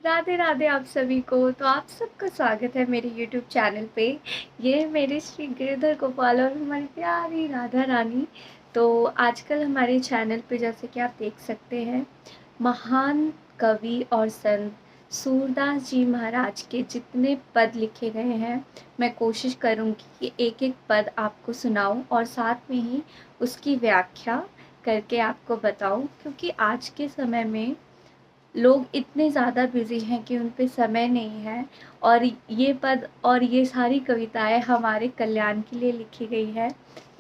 राधे राधे आप सभी को। तो आप सबका स्वागत है मेरे YouTube चैनल पे। ये है मेरे श्री गिरधर गोपाल और हमारी प्यारी राधा रानी। तो आजकल हमारे चैनल पे जैसे कि आप देख सकते हैं, महान कवि और संत सूरदास जी महाराज के जितने पद लिखे गए हैं, मैं कोशिश करूँगी कि एक एक पद आपको सुनाऊँ और साथ में ही उसकी व्याख्या करके आपको बताऊँ, क्योंकि आज के समय में लोग इतने ज़्यादा बिज़ी हैं कि उन पे समय नहीं है। और ये पद और ये सारी कविताएँ हमारे कल्याण के लिए लिखी गई है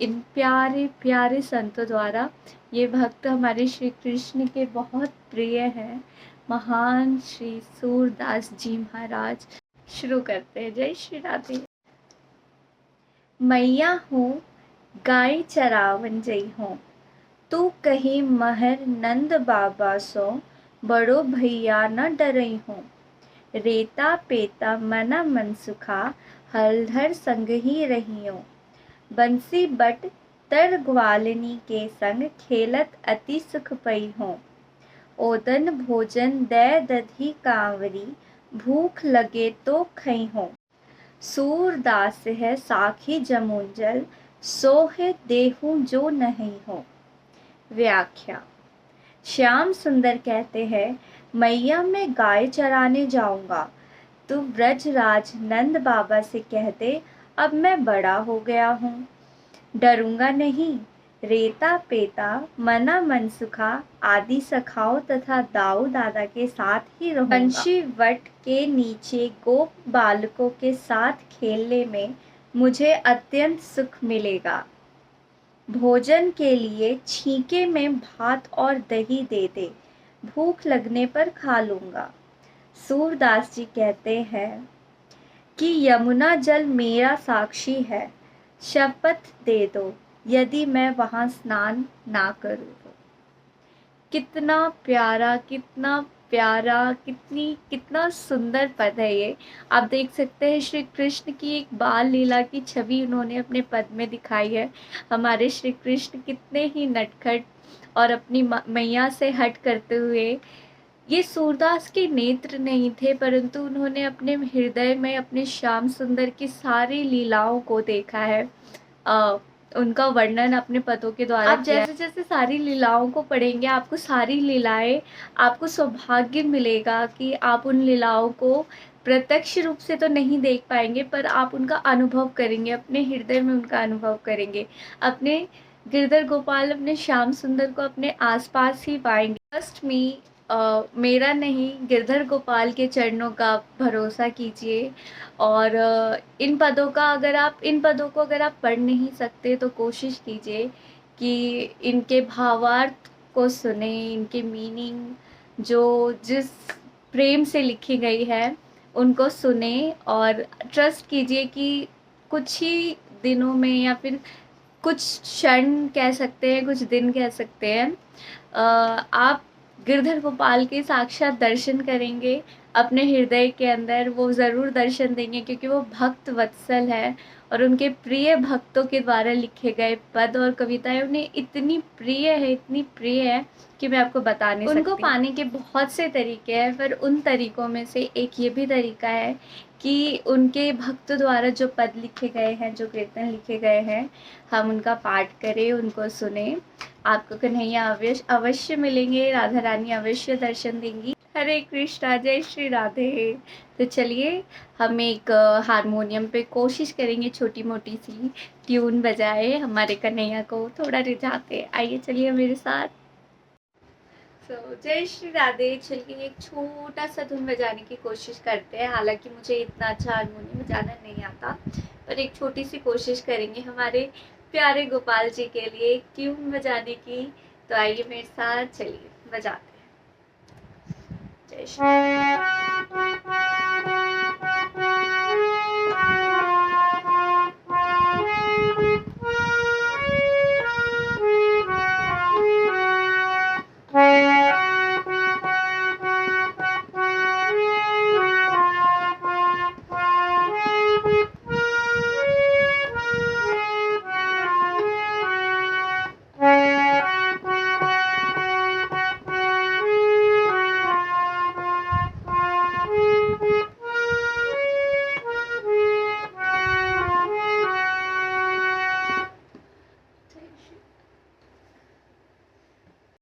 इन प्यारे प्यारे संतों द्वारा। ये भक्त हमारे श्री कृष्ण के बहुत प्रिय हैं, महान श्री सूरदास जी महाराज। शुरू करते हैं। जय श्री राधे। मैया हूँ गाय चरावन जई हूँ, तू कहीं महर नंद बाबा सो, बड़ो भैया न डरई हूँ। रेता पेता मना मन सुखा, हलधर संग ही रहियो। बंसी बट तर ग्वालिनी के संग, खेलत अति सुख पई हूँ। ओदन भोजन दै दधी कांवरी, भूख लगे तो खई हूँ। सूरदास है साखी जमुंजल, सोहे देहूं जो नहीं हो। व्याख्या। श्याम सुंदर कहते हैं, मैया मैं गाय चराने जाऊंगा, तू ब्रजराज नंद बाबा से कह दे, अब मैं बड़ा हो गया हूँ, डरूंगा नहीं। रेता पेता मना मनसुखा आदि सखाओ तथा दाऊ दादा के साथ ही रहूंगा। बंशी वट के नीचे गोप बालकों के साथ खेलने में मुझे अत्यंत सुख मिलेगा। भोजन के लिए छींके में भात और दही दे दे, भूख लगने पर खा लूंगा। सूरदास जी कहते हैं कि यमुना जल मेरा साक्षी है, शपथ दे दो यदि मैं वहां स्नान ना करूं तो। कितना प्यारा, कितना प्यारा, कितना सुंदर पद है ये। आप देख सकते हैं श्री कृष्ण की एक बाल लीला की छवि उन्होंने अपने पद में दिखाई है। हमारे श्री कृष्ण कितने ही नटखट और अपनी मैया से हट करते हुए, ये सूरदास के नेत्र नहीं थे, परंतु उन्होंने अपने हृदय में अपने श्याम सुंदर की सारी लीलाओं को देखा है। उनका वर्णन अपने पदों के द्वारा आप जैसे जैसे सारी लीलाओं को पढ़ेंगे, आपको सारी लीलाएं, आपको सौभाग्य मिलेगा कि आप उन लीलाओं को प्रत्यक्ष रूप से तो नहीं देख पाएंगे, पर आप उनका अनुभव करेंगे, अपने हृदय में उनका अनुभव करेंगे। अपने गिरधर गोपाल, अपने श्याम सुंदर को अपने आसपास ही पाएंगे। ट्रस्ट मी, मेरा नहीं, गिरधर गोपाल के चरणों का भरोसा कीजिए। और इन पदों को अगर आप पढ़ नहीं सकते तो कोशिश कीजिए कि इनके भावार्थ को सुने, इनके मीनिंग जो जिस प्रेम से लिखी गई है उनको सुने, और ट्रस्ट कीजिए कि कुछ ही दिनों में या फिर कुछ क्षण कह सकते हैं, कुछ दिन कह सकते हैं, आप गिरधर गोपाल के साक्षात दर्शन करेंगे अपने हृदय के अंदर। वो ज़रूर दर्शन देंगे, क्योंकि वो भक्त वत्सल है और उनके प्रिय भक्तों के द्वारा लिखे गए पद और कविताएं उन्हें इतनी प्रिय है कि मैं आपको बता नहीं सकती। उनको पाने के बहुत से तरीके हैं, पर उन तरीकों में से एक ये भी तरीका है कि उनके भक्तों द्वारा जो पद लिखे गए हैं, जो कीर्तन लिखे गए हैं, हम उनका पाठ करें, उनको सुने। आपको कन्हैया अवश्य मिलेंगे, राधा रानी अवश्य दर्शन देंगी। हरे कृष्णा, जय श्री राधे। तो चलिए हम एक हारमोनियम पे कोशिश करेंगे छोटी मोटी सी ट्यून बजाए, हमारे कन्हैया को थोड़ा रिझाते। आइए चलिए मेरे साथ। जय श्री राधे। चलिए एक छोटा सा धुन बजाने की कोशिश करते हैं। हालांकि मुझे इतना अच्छा हारमोनियम बजाना नहीं आता, पर एक छोटी सी कोशिश करेंगे हमारे प्यारे गोपाल जी के लिए एक ट्यून बजाने की। तो आइए मेरे साथ, चलिए बजाते हैं। जय श्री